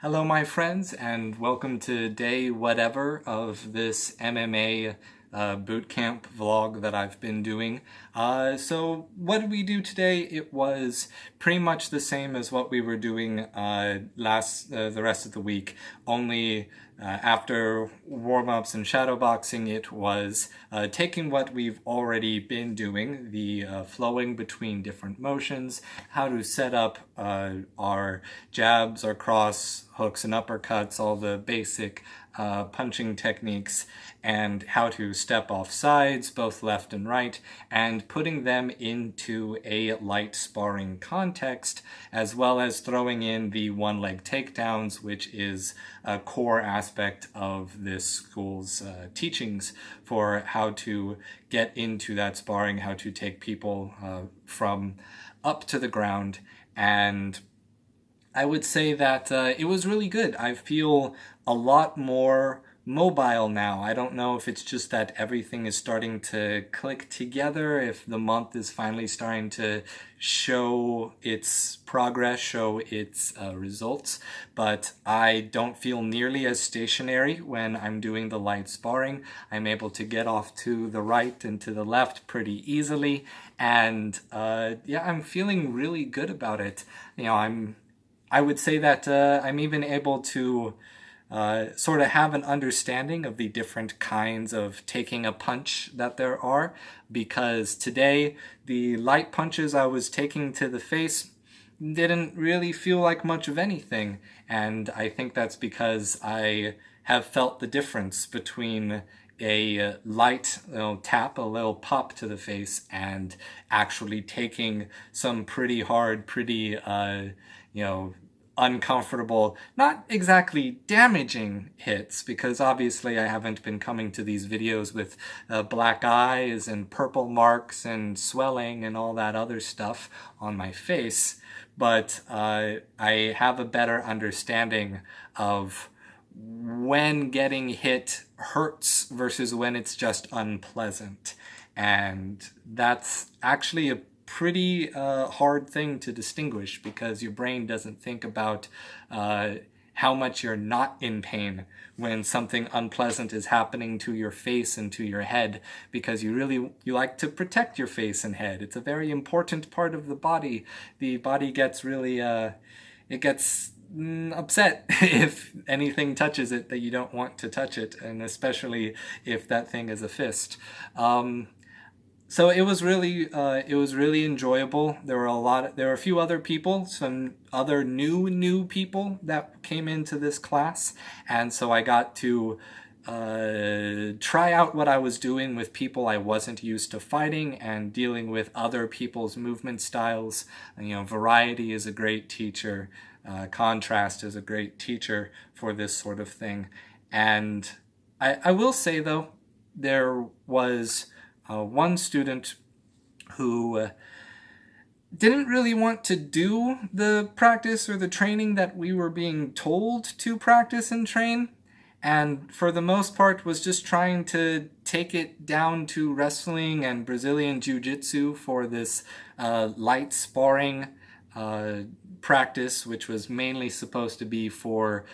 Hello, my friends, and welcome to day whatever of this MMA boot camp vlog that I've been doing. So what did we do today? It was pretty much the same as what we were doing the rest of the week, only after warm-ups and shadowboxing, it was taking what we've already been doing, the flowing between different motions, how to set up our jabs, our cross, hooks and uppercuts, all the basic punching techniques, and how to step off sides, both left and right, and putting them into a light sparring context, as well as throwing in the one-leg takedowns, which is a core aspect of this school's teachings for how to get into that sparring, how to take people from up to the ground. And I would say that it was really good. I feel a lot more mobile now. I don't know if it's just that everything is starting to click together, if the month is finally starting to show its progress, show its results, but I don't feel nearly as stationary when I'm doing the light sparring. I'm able to get off to the right and to the left pretty easily, and yeah, I'm feeling really good about it. I would say that I'm even able to sort of have an understanding of the different kinds of taking a punch that there are, because today the light punches I was taking to the face didn't really feel like much of anything, and I think that's because I have felt the difference between a light tap, a little pop to the face, and actually taking some pretty hard, pretty uncomfortable, not exactly damaging hits, because obviously I haven't been coming to these videos with black eyes and purple marks and swelling and all that other stuff on my face, but I have a better understanding of when getting hit hurts versus when it's just unpleasant. And that's actually a pretty hard thing to distinguish, because your brain doesn't think about how much you're not in pain when something unpleasant is happening to your face and to your head, because you like to protect your face and head. It's a very important part of the body. The body gets really it gets upset if anything touches it that you don't want to touch it, and especially if that thing is a fist. So it was really enjoyable. There were a few other people, some other new people that came into this class, and so I got to try out what I was doing with people I wasn't used to fighting, and dealing with other people's movement styles. And, variety is a great teacher. Contrast is a great teacher for this sort of thing. And I will say, though, there was one student who didn't really want to do the practice or the training that we were being told to practice and train, and for the most part was just trying to take it down to wrestling and Brazilian Jiu-Jitsu for this light sparring practice, which was mainly supposed to be for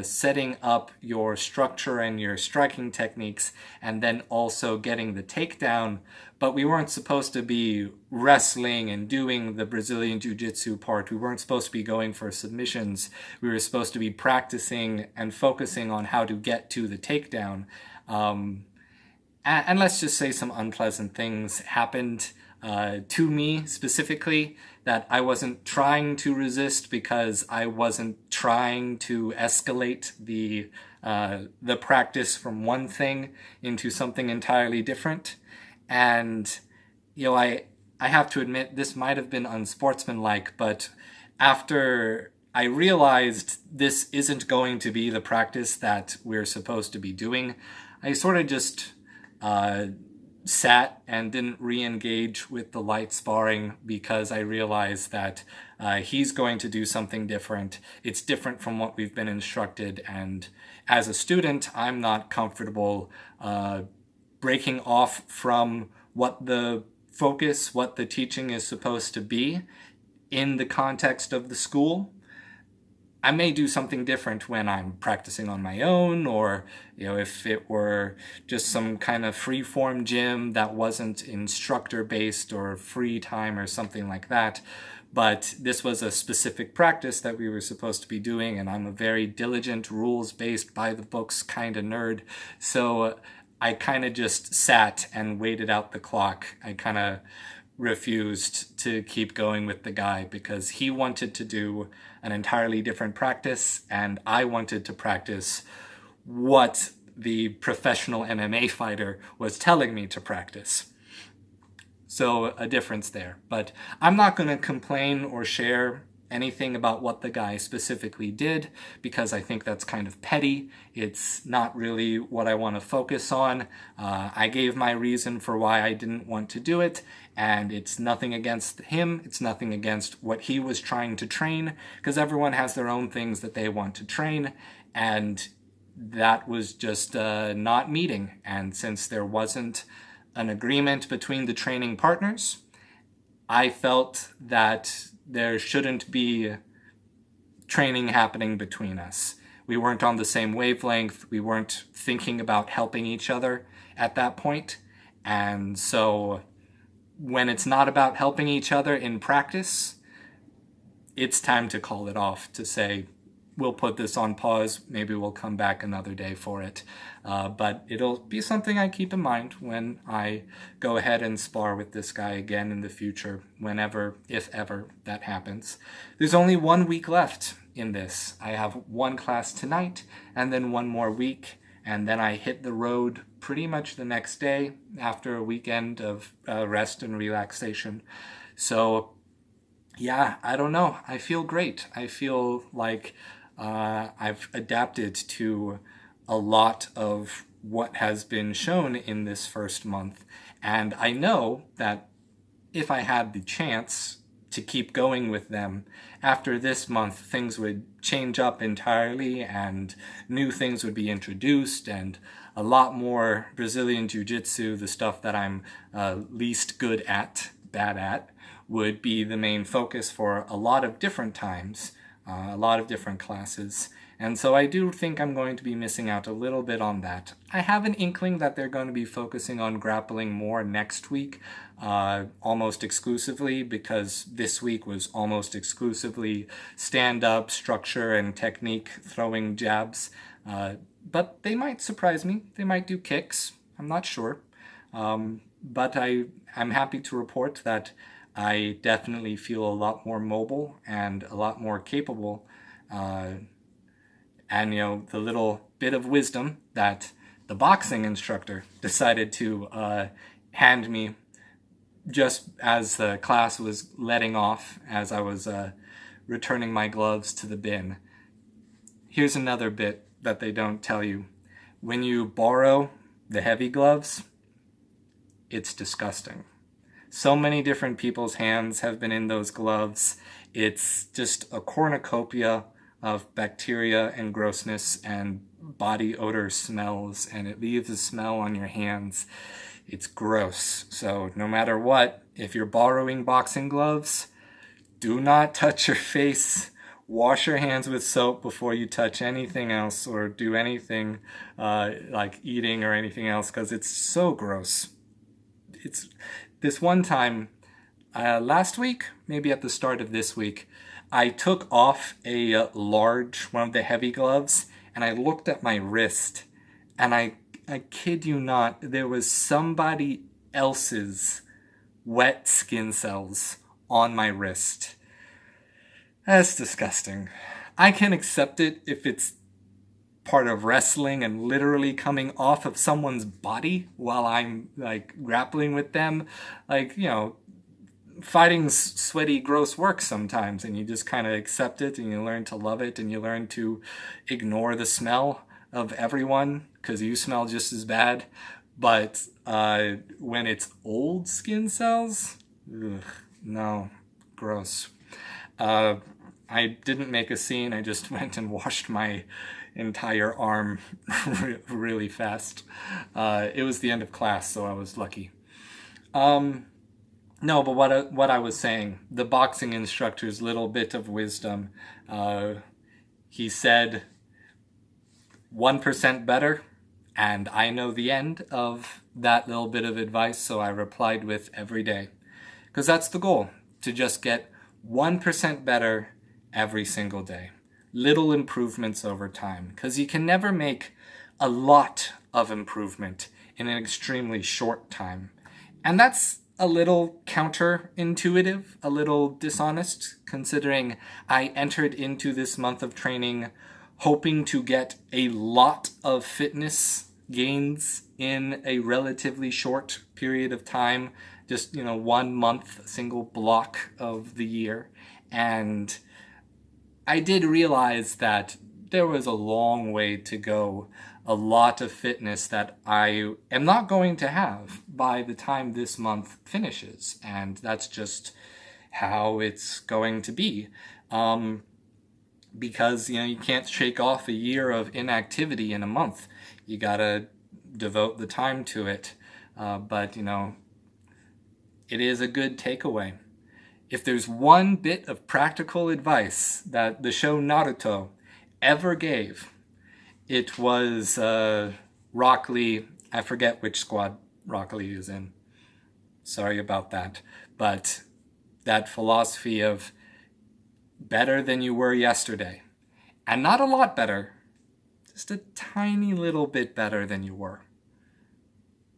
setting up your structure and your striking techniques, and then also getting the takedown. But we weren't supposed to be wrestling and doing the Brazilian Jiu-Jitsu part. We weren't supposed to be going for submissions. We were supposed to be practicing and focusing on how to get to the takedown. And let's just say some unpleasant things happened to me specifically that I wasn't trying to resist, because I wasn't trying to escalate the practice from one thing into something entirely different. And I have to admit, this might have been unsportsmanlike, but after I realized this isn't going to be the practice that we're supposed to be doing, I sort of just sat and didn't re-engage with the light sparring, because I realized that he's going to do something different. It's different from what we've been instructed, and as a student, I'm not comfortable breaking off from what the focus, what the teaching is supposed to be in the context of the school. I may do something different when I'm practicing on my own, or if it were just some kind of free-form gym that wasn't instructor-based or free time or something like that. But this was a specific practice that we were supposed to be doing, and I'm a very diligent, rules-based, by-the-books kind of nerd. So I kind of just sat and waited out the clock. I kind of refused to keep going with the guy because he wanted to do an entirely different practice, and I wanted to practice what the professional MMA fighter was telling me to practice. So a difference there. But I'm not going to complain or share anything about what the guy specifically did because I think that's kind of petty. It's not really what I want to focus on. I gave my reason for why I didn't want to do it, and it's nothing against him. It's nothing against what he was trying to train, because everyone has their own things that they want to train, and that was just not meeting. And since there wasn't an agreement between the training partners, I felt that there shouldn't be training happening between us. We weren't on the same wavelength. We weren't thinking about helping each other at that point. And so when it's not about helping each other in practice, it's time to call it off, to say, we'll put this on pause. Maybe we'll come back another day for it. But it'll be something I keep in mind when I go ahead and spar with this guy again in the future, whenever, if ever, that happens. There's only 1 week left in this. I have one class tonight and then one more week, and then I hit the road pretty much the next day after a weekend of rest and relaxation. So yeah, I don't know. I feel great. I feel like I've adapted to a lot of what has been shown in this first month. And I know that if I had the chance to keep going with them, after this month, things would change up entirely and new things would be introduced, and a lot more Brazilian Jiu-Jitsu, the stuff that I'm least good at, bad at, would be the main focus for a lot of different times, a lot of different classes. And so I do think I'm going to be missing out a little bit on that. I have an inkling that they're going to be focusing on grappling more next week, almost exclusively, because this week was almost exclusively stand-up, structure, and technique, throwing jabs. But they might surprise me. They might do kicks. I'm not sure. But I'm happy to report that I definitely feel a lot more mobile and a lot more capable. And, the little bit of wisdom that the boxing instructor decided to hand me just as the class was letting off, as I was returning my gloves to the bin. Here's another bit that they don't tell you. When you borrow the heavy gloves, it's disgusting. So many different people's hands have been in those gloves. It's just a cornucopia of bacteria and grossness and body odor smells, and it leaves a smell on your hands. It's gross. So no matter what, if you're borrowing boxing gloves, do not touch your face. Wash your hands with soap before you touch anything else or do anything like eating or anything else, because it's so gross. It's this one time, last week, maybe at the start of this week, I took off a large, one of the heavy gloves, and I looked at my wrist, and I kid you not, there was somebody else's wet skin cells on my wrist. That's disgusting. I can accept it if it's part of wrestling and literally coming off of someone's body while I'm grappling with them. Fighting's sweaty, gross work sometimes, and you just kind of accept it and you learn to love it and you learn to ignore the smell of everyone because you smell just as bad. But when it's old skin cells, ugh, no, gross. I didn't make a scene. I just went and washed my entire arm really fast. It was the end of class, so I was lucky. No, but what I was saying, the boxing instructor's little bit of wisdom, He said 1% better, and I know the end of that little bit of advice, so I replied with every day. Because that's the goal, to just get 1% better every single day. Little improvements over time, because you can never make a lot of improvement in an extremely short time. And that's a little counterintuitive, a little dishonest, considering I entered into this month of training hoping to get a lot of fitness gains in a relatively short period of time, just 1 month, a single block of the year. And I did realize that there was a long way to go, a lot of fitness that I am not going to have by the time this month finishes. And that's just how it's going to be. Because, you can't shake off a year of inactivity in a month. You gotta devote the time to it. But it is a good takeaway. If there's one bit of practical advice that the show Naruto ever gave, it was Rock Lee. I forget which squad Rock Lee is in. Sorry about that. But that philosophy of better than you were yesterday. And not a lot better, just a tiny little bit better than you were.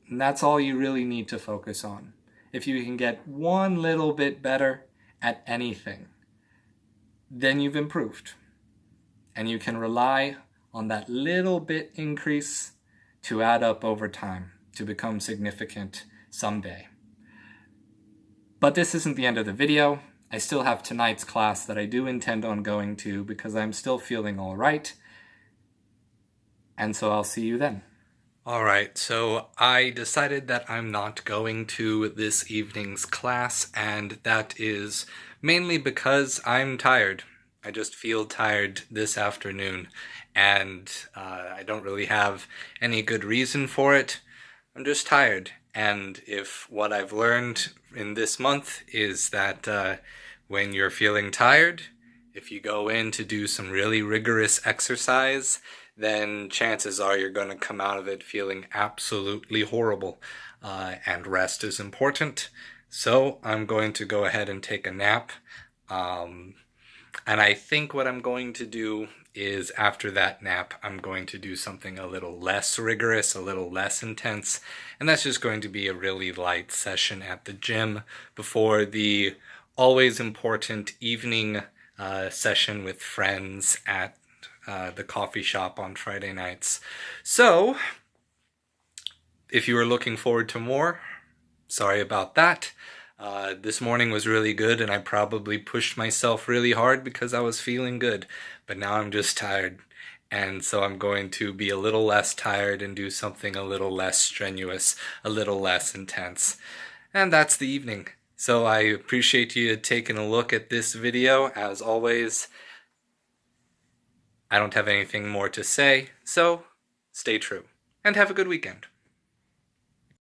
And that's all you really need to focus on. If you can get one little bit better at anything, then you've improved. And you can rely on that little bit increase to add up over time, to become significant someday. But this isn't the end of the video. I still have tonight's class that I do intend on going to because I'm still feeling all right. And so I'll see you then. All right, so I decided that I'm not going to this evening's class, and that is mainly because I'm tired. I just feel tired this afternoon, and I don't really have any good reason for it. I'm just tired. And if what I've learned in this month is that when you're feeling tired, if you go in to do some really rigorous exercise, then chances are you're going to come out of it feeling absolutely horrible. And rest is important. So I'm going to go ahead and take a nap. And I think what I'm going to do is after that nap, I'm going to do something a little less rigorous, a little less intense, and that's just going to be a really light session at the gym before the always important evening session with friends at the coffee shop on Friday nights. So, if you were looking forward to more, sorry about that. This morning was really good, and I probably pushed myself really hard because I was feeling good. But now I'm just tired, and so I'm going to be a little less tired and do something a little less strenuous, a little less intense. And that's the evening. So I appreciate you taking a look at this video. As always, I don't have anything more to say, so stay true, and have a good weekend.